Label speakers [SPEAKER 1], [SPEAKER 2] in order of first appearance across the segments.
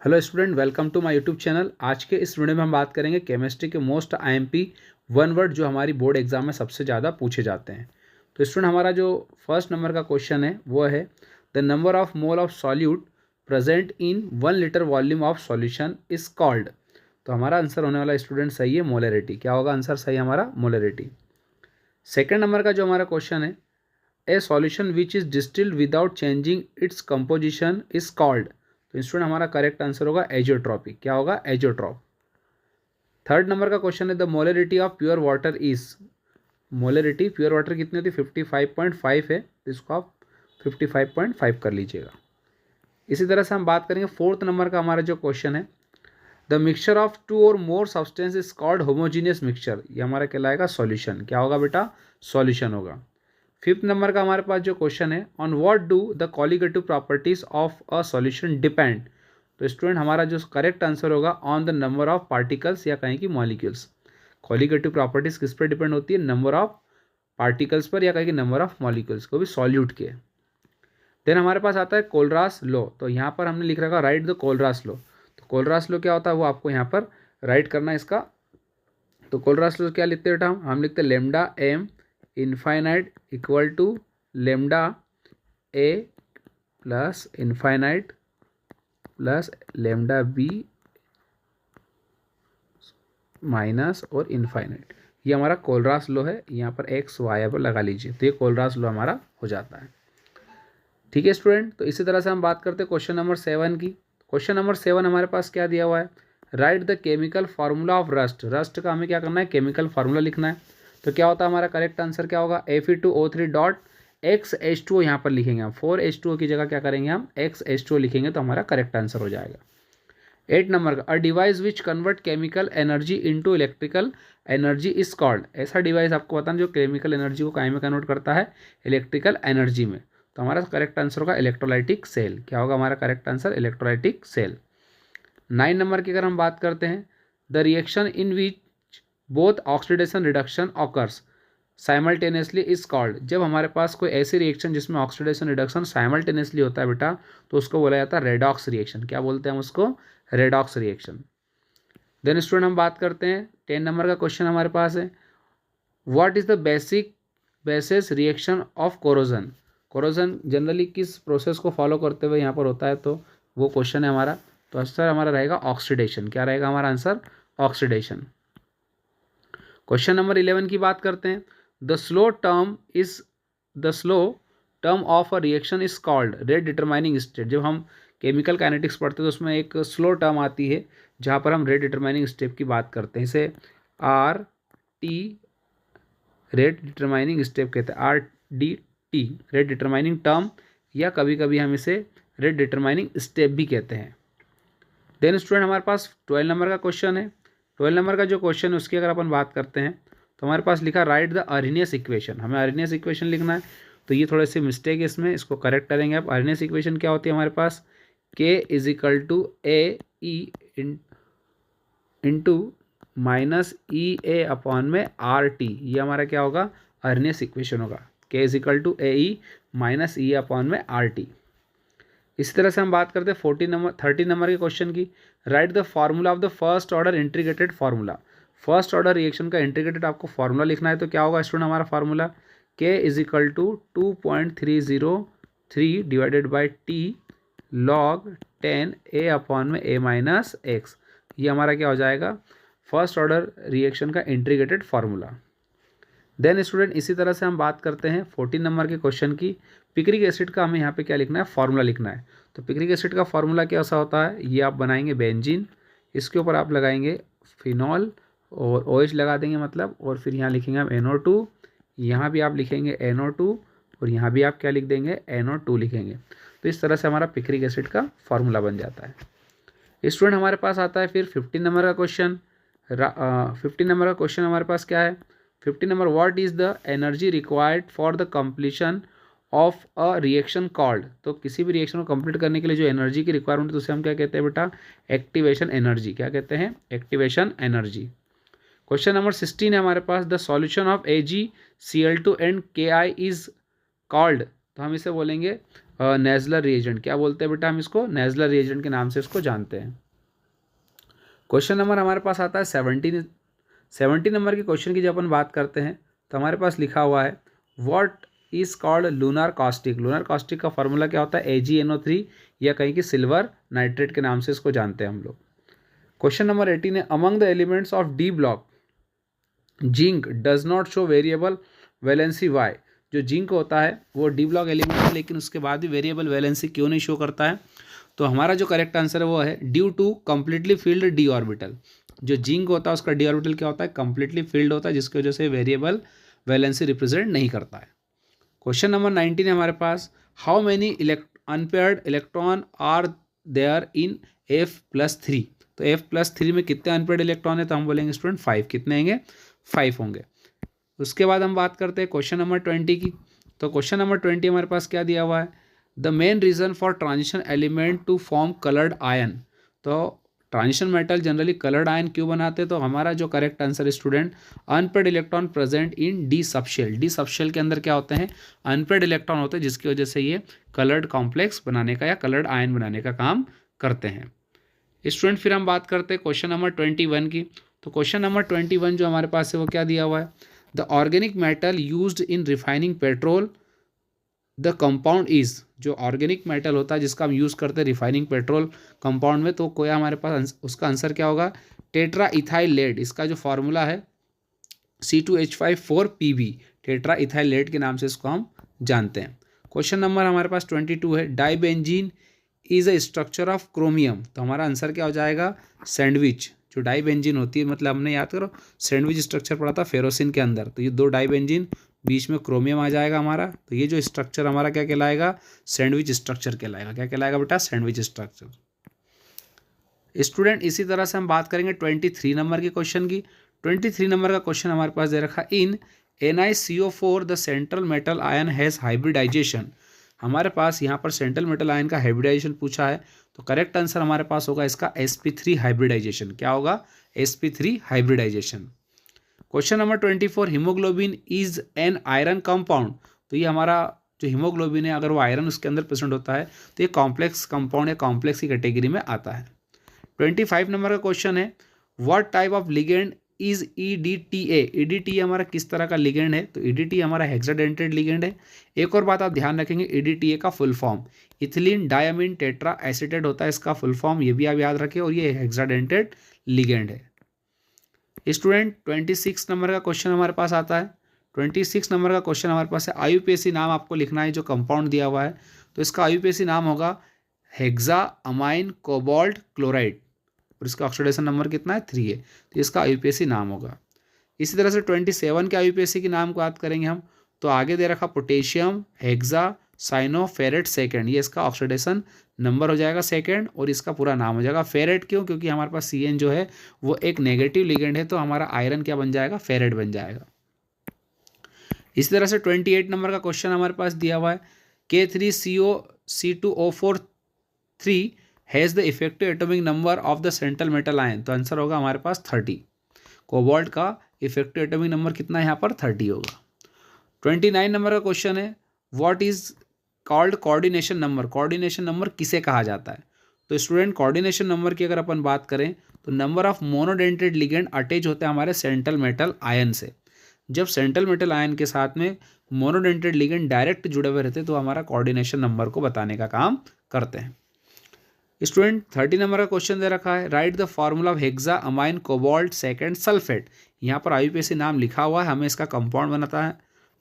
[SPEAKER 1] Hello student, welcome to my YouTube channel. आज के इस वीडियो में हम बात करेंगे केमिस्ट्री के मोस्ट आईएमपी वन वर्ड जो हमारी बोर्ड एग्जाम में सबसे ज़्यादा पूछे जाते हैं। तो स्टूडेंट, हमारा जो फर्स्ट नंबर का क्वेश्चन है वो है the number of mole of solute present in 1 litre volume of solution is called. तो हमारा आंसर होने वाला स्टूडेंट सही है मोलरिटी। क्या होगा आंसर सही हमारा? मोलरिटी। सेकेंड नंबर का जो हमारा क्वेश्चन है ए solution which is distilled without changing its composition is called. तो स्टूडेंट हमारा करेक्ट आंसर होगा एजियोट्रॉपी। क्या होगा? एजियोट्रॉप। थर्ड नंबर का क्वेश्चन है the molarity of pure water is. Molarity pure water कितनी होती है? 55.5 है, इसको आप 55.5 कर लीजिएगा। इसी तरह से हम बात करेंगे फोर्थ नंबर का हमारा जो क्वेश्चन है द मिक्सचर ऑफ टू और more substance is called homogeneous mixture. ये हमारा कहलाएगा सॉल्यूशन। क्या होगा बेटा? सॉल्यूशन होगा। फिफ्थ नंबर का हमारे पास जो क्वेश्चन है on what do the colligative properties of a solution depend. तो स्टूडेंट हमारा जो करेक्ट आंसर होगा on the number of particles या कहें कि मॉलिक्यूल्स। कॉलिगेटिव प्रॉपर्टीज किस पर डिपेंड होती है? नंबर ऑफ पार्टिकल्स पर या कहें कि नंबर ऑफ मॉलिक्यूल्स को भी सॉल्यूट के। देन हमारे पास आता है कोलरास लॉ। तो यहाँ पर हमने लिख रखा राइट द कोलरास लॉ। तो कोलरास लॉ क्या होता है वो आपको यहाँ पर राइट करना है इसका। तो कोलरास लॉ क्या लिखते हैं बेटा? हम लिखते हैं lambda M infinite equal to lambda A plus infinite plus lambda B minus और इनफाइनाइट। ये हमारा कोलरास लॉ है। यहाँ पर एक्स वाई पर लगा लीजिए तो ये कोलरास लॉ हमारा हो जाता है। ठीक है स्टूडेंट, तो इसी तरह से हम बात करते हैं क्वेश्चन नंबर 7 की। क्वेश्चन नंबर 7 हमारे पास क्या दिया हुआ है? Right the chemical formula of rust. Rust का हमें क्या करना है? केमिकल फार्मूला लिखना है। तो क्या होता है हमारा करेक्ट आंसर? क्या होगा? Fe2O3 डॉट XH2O यहाँ पर लिखेंगे हम। 4H2O की जगह क्या करेंगे हम? XH2O लिखेंगे तो हमारा करेक्ट आंसर हो जाएगा। 8 नंबर का a device which convert chemical energy into electrical energy is called. ऐसा डिवाइस आपको बताना जो केमिकल एनर्जी को काहे में कन्वर्ट करता है? इलेक्ट्रिकल एनर्जी में। तो हमारा करेक्ट आंसर होगा इलेक्ट्रोलाइटिक सेल। क्या होगा हमारा correct answer? Electrolytic cell. 9 number की अगर हम बात करते हैं the reaction in which both oxidation reduction occurs simultaneously is called. जब हमारे पास कोई ऐसी रिएक्शन जिसमें ऑक्सीडेशन रिडक्शन साइमल्टेनियसली होता है बेटा तो उसको बोला जाता है रेडॉक्स रिएक्शन। क्या बोलते हैं हम उसको? Redox reaction. देन स्टूडेंट हम बात करते हैं 10 नंबर का क्वेश्चन हमारे पास है what is the basis reaction of corrosion. Corrosion generally किस प्रोसेस को फॉलो करते हुए यहाँ पर होता है? तो वो क्वेश्चन है हमारा। तो आंसर हमारा रहेगा ऑक्सीडेशन। क्या रहेगा हमारा आंसर? ऑक्सीडेशन। क्वेश्चन नंबर 11 की बात करते हैं the slow term of a reaction is called rate determining state. जब हम केमिकल काइनेटिक्स पढ़ते हैं तो उसमें एक स्लो टर्म आती है जहाँ पर हम रेट डिटरमाइनिंग स्टेप की बात करते हैं। इसे RT रेट डिटरमाइनिंग स्टेप कहते हैं। RDT रेट डिटरमाइनिंग टर्म या कभी कभी हम इसे रेट डिटरमाइनिंग स्टेप भी कहते हैं। देन स्टूडेंट हमारे पास 12 नंबर का क्वेश्चन है। 12 नंबर का जो क्वेश्चन है उसकी अगर अपन बात करते हैं तो हमारे पास लिखा राइट द अर्नियस इक्वेशन। हमें अर्नियस इक्वेशन लिखना है। तो ये थोड़े से मिस्टेक है इसमें, इसको करेक्ट करेंगे आप। अर्नियस इक्वेशन क्या होती है हमारे पास? K is equal to AE into minus EA upon में RT। ये हमारा क्या होगा? अर्नियस इक्वेशन होगा। K is equal to AE minus EA upon में RT। इसी तरह से हम बात करते हैं 13 नंबर के क्वेश्चन की। Write the formula of the first order integrated formula. First order reaction का इंटीग्रेटेड आपको फार्मूला लिखना है। तो क्या होगा स्टूडेंट हमारा formula? K is equal to 2.303 divided by T log 10 A upon में A माइनस एक्स। ये हमारा क्या हो जाएगा? फर्स्ट ऑर्डर रिएक्शन का इंटीग्रेटेड फार्मूला। देन स्टूडेंट इसी तरह से हम बात करते हैं 14 नंबर के क्वेश्चन की। पिक्रिक एसिड का हमें यहाँ पे क्या लिखना है? फार्मूला लिखना है। तो पिक्रिक एसिड का फार्मूला कैसा होता है? ये आप बनाएंगे बेंजीन, इसके ऊपर आप लगाएंगे फिनॉल और OH लगा देंगे मतलब, और फिर यहाँ लिखेंगे हम NO2, यहाँ भी आप लिखेंगे NO2 और यहाँ भी आप क्या लिख देंगे? NO2 लिखेंगे। तो इस तरह से हमारा पिक्रिक एसिड का फार्मूला बन जाता है। स्टूडेंट हमारे पास आता है फिर 15 नंबर का क्वेश्चन। 15 नंबर का क्वेश्चन हमारे पास क्या है? 15 number what is the energy required for the completion of a reaction called. तो किसी भी रिएक्शन को कंप्लीट करने के लिए जो एनर्जी की रिक्वायरमेंट है उसे हम क्या कहते हैं बेटा? Activation energy. क्या कहते हैं? Activation energy. क्वेश्चन नंबर 16 है हमारे पास the solution of AgCl2 and Ki is called. तो हम इसे बोलेंगे नेजलर रिएजेंट। क्या बोलते हैं बेटा हम इसको? नेजलर रिएजेंट के नाम से इसको जानते हैं। क्वेश्चन नंबर हमारे पास आता है 70 नंबर के क्वेश्चन की जब अपन बात करते हैं तो हमारे पास लिखा हुआ है what is called lunar caustic. Lunar caustic का फॉर्मूला क्या होता है? AgNO3 या कहीं की सिल्वर नाइट्रेट के नाम से इसको जानते हैं हम लोग। क्वेश्चन नंबर 18 है among the elements of d block zinc does not show variable valency why. जो जिंक होता है वो डी ब्लॉक एलिमेंट है लेकिन उसके बाद भी वेरिएबल वैलेंसी क्यों नहीं शो करता है? तो हमारा जो करेक्ट आंसर है वो है due to completely filled d orbital. जो जिंक होता है उसका डी ऑर्बिटल क्या होता है? कंप्लीटली फिल्ड होता है, जिसकी वजह से वेरिएबल वैलेंसी रिप्रेजेंट नहीं करता है। क्वेश्चन नंबर 19 है हमारे पास how many unpaired electron are there in F+3। तो F+3 में कितने अनपेयर्ड इलेक्ट्रॉन है? तो हम बोलेंगे स्टूडेंट 5। कितने होंगे? 5 होंगे। उसके बाद हम बात करते हैं क्वेश्चन नंबर 20 की। तो क्वेश्चन नंबर 20 हमारे पास क्या दिया हुआ है? The main reason for transition element to form coloured ion. तो transition metal generally coloured ion क्यों बनाते हैं? तो हमारा जो करेक्ट आंसर है student unpaired electron present in D subshell. D subshell के अंदर क्या होते हैं? अनपेयर्ड इलेक्ट्रॉन होते हैं, जिसकी वजह से ये कलर्ड कॉम्प्लेक्स बनाने का या कलर्ड आयन बनाने का काम करते हैं। स्टूडेंट फिर हम बात करते हैं क्वेश्चन नंबर 21 की। तो क्वेश्चन नंबर 21 जो हमारे पास है वो क्या दिया हुआ है? The organic metal used in refining petrol the compound is. जो ऑर्गेनिक मेटल होता है जिसका हम यूज़ करते हैं रिफाइनिंग पेट्रोल कंपाउंड में, तो कोई हमारे पास उसका आंसर क्या होगा? Tetraethyl lead. इसका जो फार्मूला है C2H5 4Pb, tetra ethyl lead के नाम से इसको हम जानते हैं। क्वेश्चन नंबर हमारे पास 22 है dibenzene is a structure of chromium. तो हमारा आंसर क्या हो जाएगा? सैंडविच। जो डाइबेंजीन होती है, मतलब हमने याद करो सैंडविच स्ट्रक्चर पढ़ा था फेरोसिन के अंदर, तो ये 2 डाइबेंजीन बीच में क्रोमियम आ जाएगा हमारा, तो ये जो स्ट्रक्चर हमारा क्या कहलाएगा? सैंडविच स्ट्रक्चर कहलाएगा। क्या कहलाएगा बेटा? Sandwich structure. स्टूडेंट इसी तरह से हम बात करेंगे 23 नंबर के क्वेश्चन की। 23 नंबर का क्वेश्चन हमारे पास दे रखा in NiCO4 the central metal ion has hybridization. हमारे पास यहाँ पर सेंट्रल मेटल आयन का हाइब्रिडाइजेशन पूछा है, तो करेक्ट आंसर हमारे पास होगा इसका sp3 हाइब्रिडाइजेशन। क्या होगा? sp3 hybridization. Question number 24 haemoglobin is an iron compound. तो ये हमारा जो हीमोग्लोबिन है अगर वो आयरन उसके अंदर प्रेजेंट होता है तो ये कॉम्प्लेक्स कंपाउंड या कॉम्प्लेक्स की कैटेगरी में आता है। 25 नंबर का क्वेश्चन है what type of ligand is EDTA। EDTA हमारा किस तरह का लिगेंड है? तो EDTA हमारा हेक्साडेंटेड लिगेंड है। एक और बात आप ध्यान रखेंगे, EDTA का full form ethylene diamine tetra acetate होता है, इसका फुल फॉर्म ये भी आप याद रखें, और ये हेक्साडेंटेड लिगेंड है। स्टूडेंट 26 नंबर का क्वेश्चन हमारे पास आता है। 26 नंबर का क्वेश्चन हमारे पास है IUPAC नाम आपको लिखना है जो कंपाउंड दिया हुआ है, तो इसका IUPAC नाम होगा हेक्सा अमाइन कोबाल्ट क्लोराइड, और इसका ऑक्सीडेशन नंबर कितना है? 3 है, तो इसका IUPAC नाम होगा। इसी तरह से 27 के IUPAC की नाम को बात करेंगे हम, तो आगे दे रखा पोटेशियम हेक्सा साइनोफेरेट सेकेंड, ये इसका ऑक्सीडेशन नंबर हो जाएगा सेकेंड, और इसका पूरा नाम हो जाएगा फेरेट। क्यों? क्योंकि हमारे पास CN जो है वो एक नेगेटिव लिगेंड है, तो हमारा आयरन क्या बन जाएगा? फेरेट बन जाएगा। इसी तरह से 28 नंबर का क्वेश्चन हमारे पास दिया हुआ है K3CO C2O4 has the effective atomic number of the central metal ion. तो आंसर होगा हमारे पास 30। कोबाल्ट का इफेक्टिव एटॉमिक नंबर कितना है यहाँ पर? 30 होगा। 29 नंबर का क्वेश्चन है what is called coordination number. Coordination number किसे कहा जाता है? तो स्टूडेंट कोऑर्डिनेशन नंबर की अगर अपन बात करें तो number of monodentate ligand attach होते हैं हमारे सेंट्रल मेटल आयन से। जब सेंट्रल मेटल आयन के साथ में मोनोडेंटेड लिगेंड डायरेक्ट जुड़े हुए रहते हैं तो हमारा कोऑर्डिनेशन नंबर को बताने का काम करते हैं। स्टूडेंट 30 नंबर का क्वेश्चन दे रखा है right the formula of hexa amine cobalt second sulphate. यहाँ पर IUPAC नाम लिखा हुआ है, हमें इसका कंपाउंड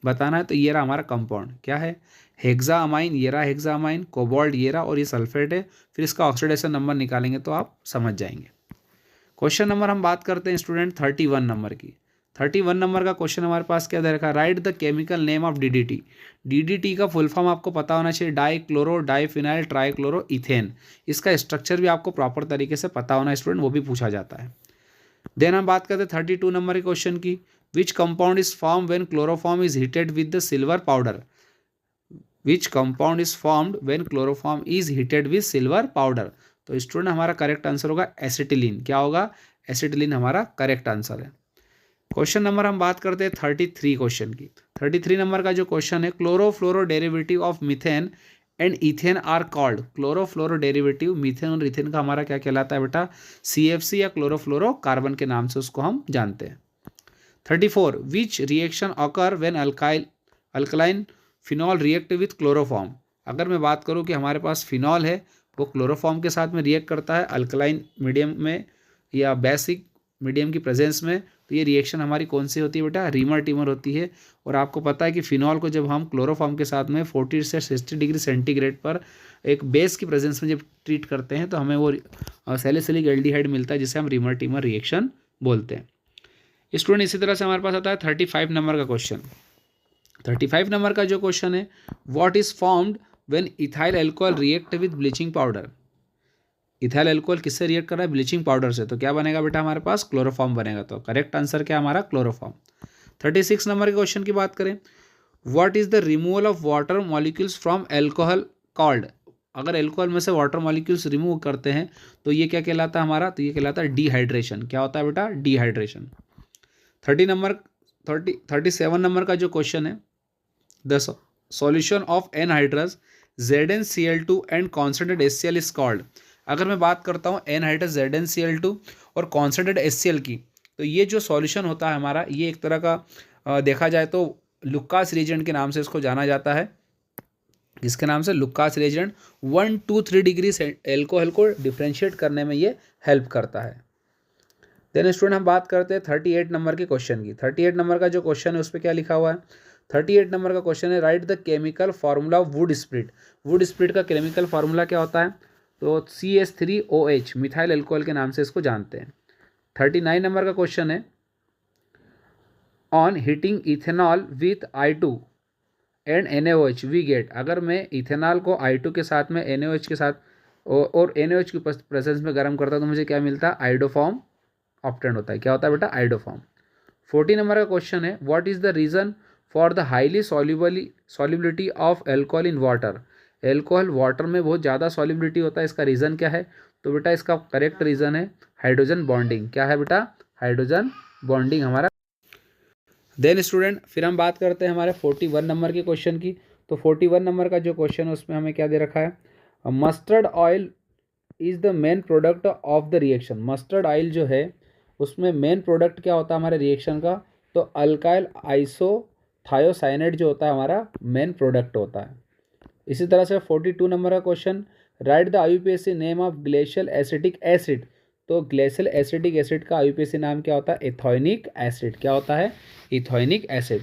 [SPEAKER 1] बताना है, तो ये रहा हमारा कंपाउंड क्या है? हेक्सा अमाइन, ये रहा हेक्सा अमाइन, कोबाल्ट ये रहा, और ये सल्फेट है। फिर इसका ऑक्सीडेशन नंबर निकालेंगे तो आप समझ जाएंगे। क्वेश्चन नंबर हम बात करते हैं स्टूडेंट 31 नंबर की। 31 नंबर का क्वेश्चन हमारे पास क्या दे रखा है right the chemical name of DDT। DDT का फुल फॉर्म आपको पता होना चाहिए डाइक्लोरो डाइफिनाइल ट्राइक्लोरो इथेन। इसका स्ट्रक्चर भी आपको प्रॉपर तरीके से पता होना स्टूडेंट, वो भी पूछा जाता है। देन हम बात करते हैं 32 नंबर के क्वेश्चन की which compound is form when chloroform is heated with the silver powder. Which compound is formed when chloroform is heated with silver powder. तो स्टूडेंट हमारा करेक्ट आंसर होगा एसिटिलीन। क्या होगा? एसिटिलीन हमारा करेक्ट आंसर है। Question number हम बात करते हैं 33 क्वेश्चन की। 33 नंबर का जो क्वेश्चन है chlorofluoro derivative of methane and ethane are called chlorofluoro derivative. Methane और इथेन का हमारा क्या कहलाता है बेटा, CFC या क्लोरोफ्लोरो कार्बन के नाम से उसको हम जानते हैं। 34 which reaction occur when alkaline phenol react with chloroform. अगर मैं बात करूं कि हमारे पास फिनॉल है, वो क्लोरोफॉर्म के साथ में रिएक्ट करता है अल्कलाइन मीडियम में या बेसिक मीडियम की प्रेजेंस में, तो ये रिएक्शन हमारी कौन सी होती है बेटा, रीमर टीमर होती है। और आपको पता है कि फिनॉल को जब हम क्लोरोफॉर्म के साथ में 40 से 60 डिग्री सेंटीग्रेड पर एक बेस की प्रेजेंस में जब ट्रीट करते हैं तो हमें वो सैलिसिलिक एल्डिहाइड मिलता है, जिसे हम रीमर टीमर रिएक्शन बोलते हैं। स्टूडेंट इसी तरह से हमारे पास आता है 35 नंबर का क्वेश्चन। 35 नंबर का जो क्वेश्चन है, what is formed when ethyl alcohol react with bleaching powder. Ethyl alcohol किससे रिएक्ट कर रहा है, ब्लीचिंग पाउडर से, तो क्या बनेगा बेटा हमारे पास क्लोरोफॉर्म बनेगा। तो करेक्ट आंसर क्या हमारा, क्लोरोफॉर्म। 36 नंबर के क्वेश्चन की बात करें, what is the removal of water molecules from alcohol called. अगर अल्कोहल में से वाटर मॉलिक्यूल्स रिमूव करते हैं तो ये क्या कहलाता है हमारा, तो ये कहलाता है डिहाइड्रेशन। क्या होता है बेटा, डिहाइड्रेशन। 37 नंबर का जो क्वेश्चन है, the solution of anhydrous ZnCl2 and concentrated HCl is called. अगर मैं बात करता हूँ एनहाइड्रस ZnCl2 और कॉन्सेंट्रेटेड HCl की, तो ये जो सॉल्यूशन होता है हमारा, ये एक तरह का देखा जाए तो लुकास रिएजेंट के नाम से इसको जाना जाता है। जिसके नाम से लुकास रिएजेंट 1, 2, 3 डिग्री एल्कोहल को डिफ्रेंशिएट करने में ये हेल्प करता है। देन स्टूडेंट हम बात करते हैं 38 नंबर के क्वेश्चन की। 38 नंबर का जो क्वेश्चन है उस पर क्या लिखा हुआ है, 38 नंबर का क्वेश्चन है, right the chemical formula of would spirit. Would spirit का केमिकल फार्मूला क्या होता है, तो CH3OH मिथाइल अल्कोहल के नाम से इसको जानते हैं। 39 नंबर का क्वेश्चन है, on heating ethanol with I2 and NaOH we get. अगर मैं इथेनॉल को I2 के साथ में NaOH के साथ और NaOH की प्रेजेंस में गर्म करता हूँ तो मुझे क्या मिलता है, आइडोफॉर्म ऑब्टेंड होता है। क्या होता है बेटा, आइडोफॉर्म। 40 नंबर का क्वेश्चन है, what is the reason for the highly solubility of alcohol in water. Alcohol water में बहुत ज़्यादा सॉल्युबिलिटी होता है, इसका रीज़न क्या है, तो बेटा इसका करेक्ट रीज़न है हाइड्रोजन बॉन्डिंग। क्या है बेटा, हाइड्रोजन बॉन्डिंग हमारा। देन स्टूडेंट फिर हम बात करते हैं हमारे 41 नंबर के क्वेश्चन की। तो 41 नंबर का जो क्वेश्चन है उसमें हमें क्या दे रखा है, mustard oil is the main product of the reaction. Mustard oil जो है उसमें मेन प्रोडक्ट क्या होता है हमारे रिएक्शन का, तो अल्काइल आइसोथायोसाइनेट जो होता है हमारा मेन प्रोडक्ट होता है। इसी तरह से 42 नंबर का question, write the IUPAC name of glacial acetic acid. तो ग्लेशियल एसिटिक एसिड का IUPAC नाम क्या होता है, इथोनिक एसिड। क्या होता है, इथोनिक एसिड।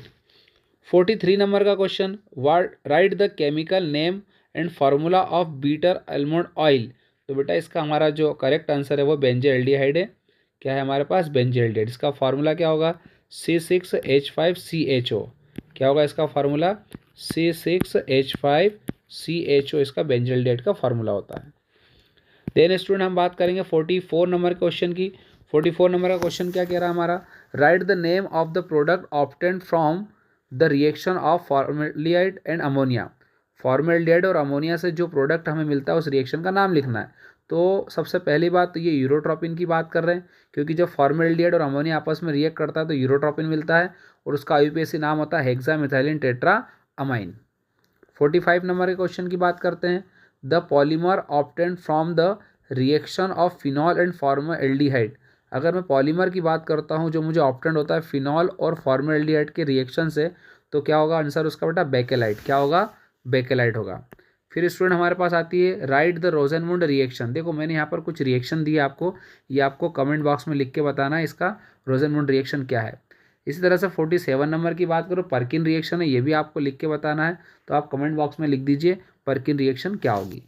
[SPEAKER 1] 43 नंबर का question, write the chemical name and formula of bitter almond oil. तो बेटा इसका हमारा जो करेक्ट आंसर है वो बेंजोएल्डिहाइड है। क्या है हमारे पास, बेंजोएल्डिहाइड। इसका फार्मूला क्या होगा, C6H5CHO। क्या होगा इसका फार्मूला, C6H5CHO इसका बेंजोएल्डिहाइड का फार्मूला होता है। देन स्टूडेंट हम बात करेंगे 44 नंबर क्वेश्चन की। 44 नंबर का क्वेश्चन क्या कह रहा है हमारा, right the name of the product obtained from the reaction of formaldehyde and ammonia. Formaldehyde और अमोनिया से जो प्रोडक्ट हमें मिलता है उस रिएक्शन का नाम लिखना है। तो सबसे पहली बात तो ये यूरोट्रोपिन की बात कर रहे हैं, क्योंकि जब फॉर्मेल्डिहाइड और अमोनिया आपस में रिएक्ट करता है तो यूरोट्रोपिन मिलता है और उसका IUPAC नाम होता है हेक्सामिथाइलिन टेट्राअमाइन। 45 नंबर के क्वेश्चन की बात करते हैं, the polymer obtained from the reaction of phenol and formaldehyde. अगर मैं पॉलीमर की बात करता हूँ जो मुझे ऑब्टेन्ड होता है फिनॉल और फॉर्मेल्डिहाइड के रिएक्शन से, तो क्या होगा आंसर उसका बेटा, बेकेलाइट। क्या होगा, बेकेलाइट होगा। फिर स्टूडेंट हमारे पास आती है, राइट द रोजेनमुंड रिएक्शन। देखो मैंने यहाँ पर कुछ रिएक्शन दिए आपको, ये आपको कमेंट बॉक्स में लिख के बताना है इसका रोजेनमुंड रिएक्शन क्या है। इसी तरह से 47 नंबर की बात करो, पर्किन रिएक्शन है, ये भी आपको लिख के बताना है, तो आप कमेंट बॉक्स में लिख दीजिए पर्किन रिएक्शन क्या होगी।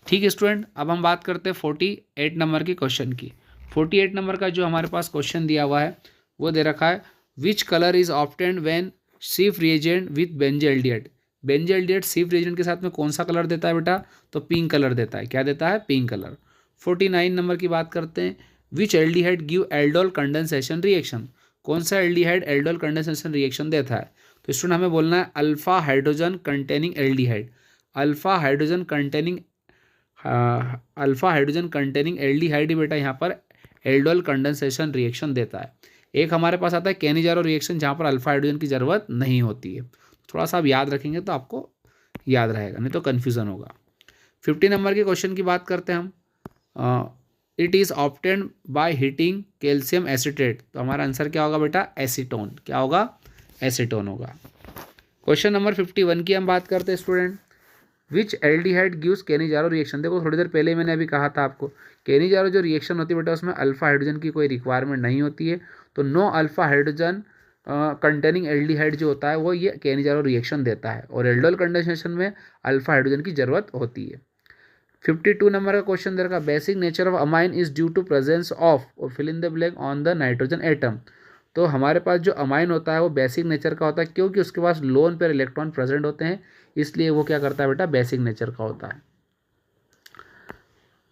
[SPEAKER 1] ठीक है स्टूडेंट, अब हम बात करते हैं 48 नंबर के क्वेश्चन की। 48 नंबर का जो हमारे पास क्वेश्चन दिया हुआ है वो दे रखा है, which colour is obtained when Schiff reagent with benzaldehyde. Benzaldehyde Schiff reagent के साथ में कौन सा कलर देता है बेटा, तो पिंक कलर देता है। क्या देता है, पिंक कलर। 49 नंबर की बात करते हैं, which aldehyde give aldol condensation reaction. कौन सा एल्डिहाइड एल्डोल कंडेंसेशन रिएक्शन देता है, तो स्टूडेंट हमें बोलना है alpha hydrogen containing aldehyde. Alpha hydrogen containing aldehyde ही बेटा यहाँ पर एल्डोल कंडेंसेशन रिएक्शन देता है। एक हमारे पास आता है कैनिजारो रिएक्शन, जहाँ पर अल्फा हाइड्रोजन की ज़रूरत नहीं होती है। थोड़ा सा आप याद रखेंगे तो आपको याद रहेगा, नहीं तो कन्फ्यूज़न होगा। 50 नंबर के क्वेश्चन की बात करते हैं हम। It is obtained by heating calcium acetate, तो हमारा आंसर क्या होगा बेटा? एसीटोन। क्या होगा? एसीटोन होगा। क्वेश्चन नंबर 51 की हम बात करते हैं स्टूडेंट। विच एल्डिहाइड गिव्स केनिजारो रिएक्शन। देखो थोड़ी देर पहले मैंने अभी कहा था आपको, केनिजारो जो रिएक्शन होती है बेटा उसमें अल्फा हाइड्रोजन की कोई रिक्वायरमेंट नहीं होती है, तो no alpha hydrogen containing aldehyde जो होता है वो ये केनिजारो रिएक्शन देता है, और एल्डोल कंडेंसेशन में अल्फा हाइड्रोजन की जरूरत होती है। 52 नंबर का क्वेश्चन दे रखा, basic nature of amine is due to presence of, और fill in the blank on the nitrogen atom. तो हमारे पास जो अमाइन होता है वो बेसिक नेचर का होता है, क्योंकि उसके पास लोन पर इलेक्ट्रॉन प्रेजेंट होते हैं, इसलिए वो क्या करता है बेटा? बेसिक नेचर का होता है।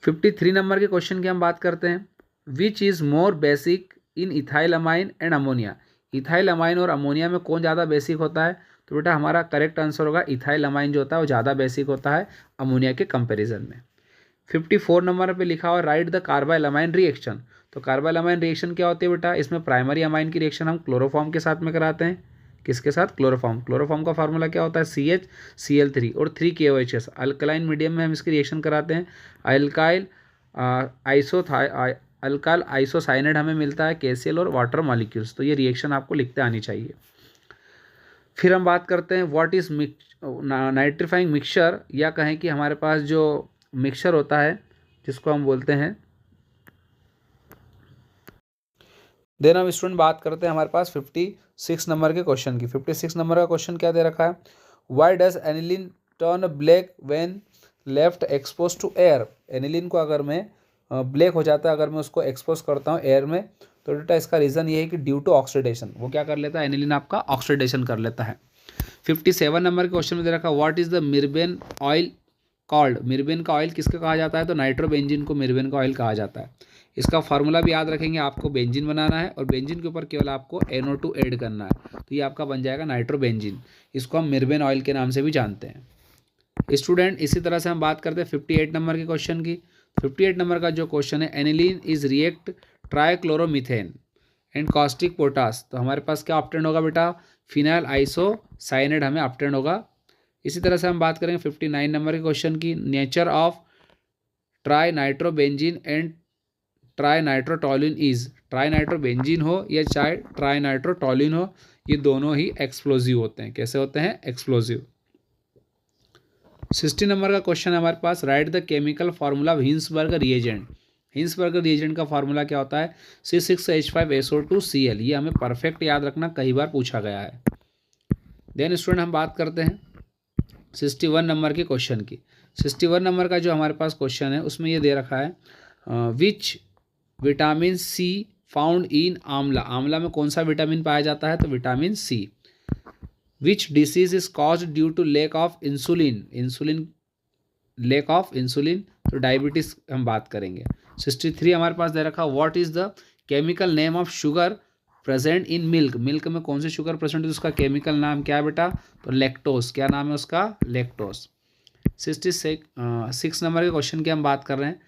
[SPEAKER 1] 53 नंबर के क्वेश्चन की हम बात करते हैं। Which is more basic in ethyl amine and ammonia. Ethyl amine और अमोनिया में कौन ज़्यादा बेसिक होता है? तो बेटा हमारा करेक्ट आंसर होगा इथाइल अमाइन जो होता है वो ज़्यादा बेसिक होता है अमोनिया के कंपेरिजन में। 54 नंबर पे लिखा हुआ right the carbyl amine reaction. तो कार्बाइल अमाइन रिएक्शन क्या होती है बेटा? इसमें प्राइमरी अमाइन की रिएक्शन हम क्लोरोफॉर्म के साथ में कराते हैं। किसके साथ? क्लोरोफॉर्म। क्लोरोफॉर्म का फार्मूला क्या होता है? CH और 3 KOH। अल्कलाइन मीडियम में हम इसकी रिएक्शन कराते हैं। अल्काइल अल्काइल आइसोसाइनेट हमें मिलता है KCl और वाटर मॉलिक्यूल्स। तो ये रिएक्शन आपको लिखते आनी चाहिए। फिर हम बात करते हैं व्हाट इज नाइट्रीफाइंग मिक्सचर, या कहें कि हमारे पास जो मिक्सचर होता है जिसको हम बोलते हैं। देन हम स्टूडेंट बात करते हैं हमारे पास 56 नंबर के क्वेश्चन की। 56 नंबर का क्वेश्चन क्या दे रखा है? Why does aniline turn black when left expose to air. Aniline को अगर मैं ब्लैक हो जाता है अगर मैं उसको एक्सपोज करता हूँ एयर में, तो बेटा इसका रीज़न ये है कि ड्यू टू ऑक्सीडेशन। वो क्या कर लेता है? एनिलीन आपका ऑक्सीडेशन कर लेता है। 57 नंबर के क्वेश्चन में दे रखा what is the mirbane oil called. Mirbane का ऑयल किसका कहा जाता है? तो नाइट्रोबेंजीन को मिर्बेन का ऑयल कहा जाता है। इसका फार्मूला भी याद रखेंगे, आपको बेंजीन बनाना है और बेंजीन के ऊपर केवल आपको NO2 ऐड करना है, तो ये आपका बन जाएगा नाइट्रोबेंजीन। इसको हम मिर्बेन ऑयल के नाम से भी जानते हैं। स्टूडेंट इसी तरह से हम बात करते हैं 58 नंबर के क्वेश्चन की। 58 नंबर का जो क्वेश्चन है, aniline is react trichloromethane and caustic potash. तो हमारे पास क्या ऑप्टेंड होगा बेटा? फिनाइल आइसोसाइनेट हमें ऑप्टेंड होगा। इसी तरह से हम बात करेंगे 59 नंबर के क्वेश्चन की। Nature of try nitrobenzene and try nitrotoluene is. Try nitrobenzene हो या चाहे ट्राई नाइट्रोटोलिन हो, ये दोनों ही एक्सप्लोजिव होते हैं। कैसे होते हैं? एक्सप्लोजिव। 60 नंबर का क्वेश्चन है हमारे पास, write the chemical formula of Hinsberg reagent. Hinsberg reagent का फार्मूला क्या होता है? C6H5SO2Cl। ये हमें परफेक्ट याद रखना, कई बार पूछा गया है। देन स्टूडेंट हम बात करते हैं 61 नंबर के क्वेश्चन की। 61 नंबर का जो हमारे पास क्वेश्चन है उसमें ये दे रखा है which vitamin C found in आंवला। आंवला में कौन सा विटामिन पाया जाता है? तो vitamin C। Which disease is caused due to lack of insulin lack of insulin, तो डायबिटीज हम बात करेंगे। 63 हमारे पास दे रखा what is the chemical name of sugar present in milk. Milk में कौन सी शुगर प्रेजेंट है? उसका केमिकल नाम क्या है बेटा? तो लैक्टोज। क्या नाम है उसका? लैक्टोज। 66 नंबर के क्वेश्चन की हम बात कर रहे हैं।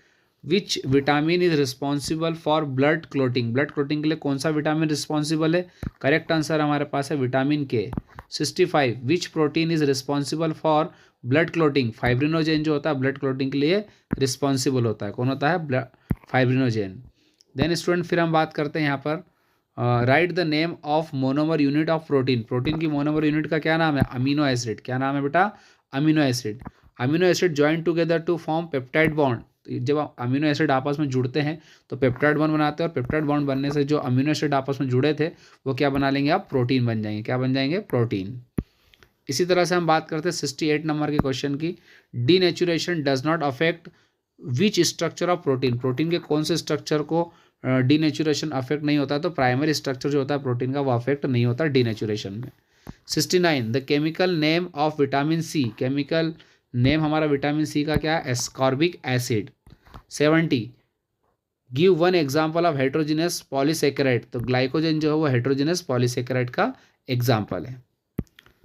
[SPEAKER 1] Which vitamin is responsible for blood clotting. Blood clotting के लिए कौन सा विटामिन रिस्पॉन्सिबल है? करेक्ट आंसर हमारे पास है vitamin K। 65 which protein is responsible for blood clotting. Fibrinogen जो होता है ब्लड क्लोटिंग के लिए रिस्पॉन्सिबल होता है। कौन होता है? फाइब्रिनोजेन। देन स्टूडेंट फिर हम बात करते हैं यहाँ पर write the name of monomer unit of protein. Protein की मोनोमर यूनिट का क्या नाम है? Amino acid. क्या नाम है बेटा? Amino acid. Amino acid join together to form peptide bond. जब अमीनो एसिड आपस में जुड़ते हैं तो पेप्टाइड बॉन्ड बनाते हैं, और पेप्टाइड बॉन्ड बनने से जो अमीनो एसिड आपस में जुड़े थे वो क्या बना लेंगे? आप प्रोटीन बन जाएंगे। क्या बन जाएंगे? प्रोटीन। इसी तरह से हम बात करते हैं 68 नंबर के क्वेश्चन की। Denaturation does not affect which structure of protein. Protein के कौन से स्ट्रक्चर को डीनेचुरेशन अफेक्ट नहीं होता? तो प्राइमरी स्ट्रक्चर जो होता है प्रोटीन का वो अफेक्ट नहीं होता डीनेचुरेशन में। 69 the chemical name of vitamin C। Chemical name हमारा विटामिन C का क्या है? Ascorbic acid. 70 give one example of heterogeneous polysaccharide. तो ग्लाइकोजन जो है वो हेट्रोजिनस पॉलीसेकेराइड का एग्जाम्पल है।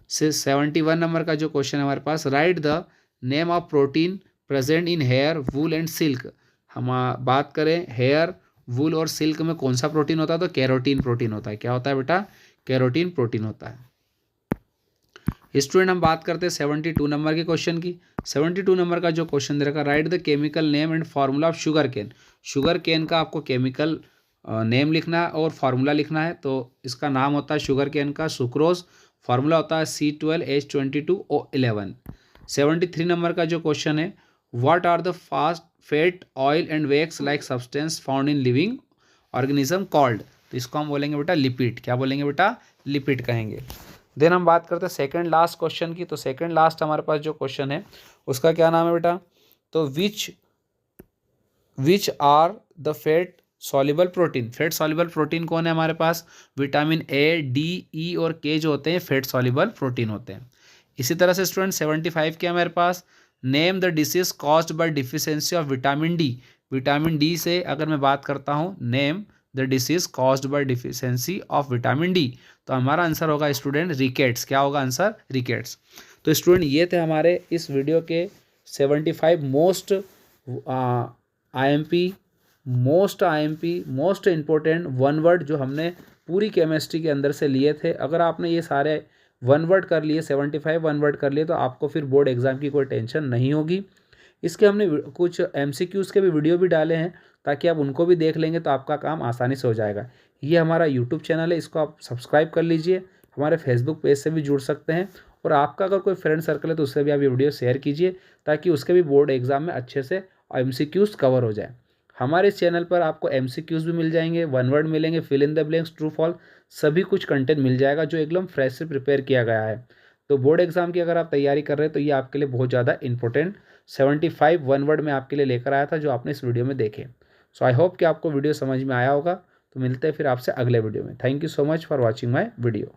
[SPEAKER 1] 71 नंबर का जो क्वेश्चन है हमारे पास, write the name of protein present in hair wool and silk. हम बात करें हेयर वूल और सिल्क में कौन सा प्रोटीन होता है? तो कैरोटीन प्रोटीन होता है। क्या होता है बेटा? कैरोटीन प्रोटीन होता है। स्टूडेंट हम बात करते हैं 72 नंबर के क्वेश्चन की। 72 नंबर का जो क्वेश्चन दे रखा, write the chemical name and formula of sugar cane. Sugar cane का आपको केमिकल नेम लिखना है और फार्मूला लिखना है। तो इसका नाम होता है शुगर केन का सुक्रोज, फार्मूला होता है C12H22O11। 73 नंबर का जो क्वेश्चन है, what are the fast fat oil and wax like substance found in living organism called. तो इसको हम बोलेंगे बेटा लिपिड। क्या बोलेंगे बेटा? लिपिड कहेंगे। देन हम बात करते हैं सेकंड लास्ट क्वेश्चन की। तो सेकंड लास्ट हमारे पास जो क्वेश्चन है उसका क्या नाम है बेटा? तो which are the fat soluble protein. Fat soluble protein कौन है हमारे पास? विटामिन ए, डी, ई और के जो होते हैं फैट सॉल्युबल प्रोटीन होते हैं। इसी तरह से स्टूडेंट 75 के हमारे पास, name the disease caused by deficiency of vitamin D. Vitamin D से अगर मैं बात करता हूँ, name the disease caused by deficiency of vitamin D, तो हमारा आंसर होगा स्टूडेंट रिकेट्स। क्या होगा आंसर? रिकेट्स। तो स्टूडेंट ये थे हमारे इस वीडियो के 75 most IMP most important one word जो हमने पूरी केमिस्ट्री के अंदर से लिए थे। अगर आपने ये सारे वन वर्ड कर लिए, 75 वन वर्ड कर लिए, तो आपको फिर बोर्ड एग्जाम की कोई टेंशन नहीं होगी। इसके हमने कुछ MCQs के भी वीडियो भी डाले हैं, ताकि आप उनको भी देख लेंगे तो आपका काम आसानी से हो जाएगा। ये हमारा यूट्यूब चैनल है, इसको आप सब्सक्राइब कर लीजिए। हमारे फेसबुक पेज से भी जुड़ सकते हैं, और आपका अगर कोई फ्रेंड सर्कल है तो उससे भी आप ये वीडियो शेयर कीजिए, ताकि उसके भी बोर्ड एग्जाम में अच्छे से MCQs कवर हो जाए। हमारे इस चैनल पर आपको MCQs भी मिल जाएंगे, वन वर्ड मिलेंगे, fill in the blanks, true false, सभी कुछ कंटेंट मिल जाएगा जो एकदम फ्रेश से प्रिपेयर किया गया है। तो बोर्ड एग्जाम की अगर आप तैयारी कर रहे हैं तो ये आपके लिए बहुत ज़्यादा इंपॉर्टेंट 75 वन वर्ड में आपके लिए लेकर आया था, जो आपने इस वीडियो में देखे। सो आई होप कि आपको वीडियो समझ में आया होगा। तो मिलते हैं फिर आपसे अगले वीडियो में। Thank you so much for watching my video.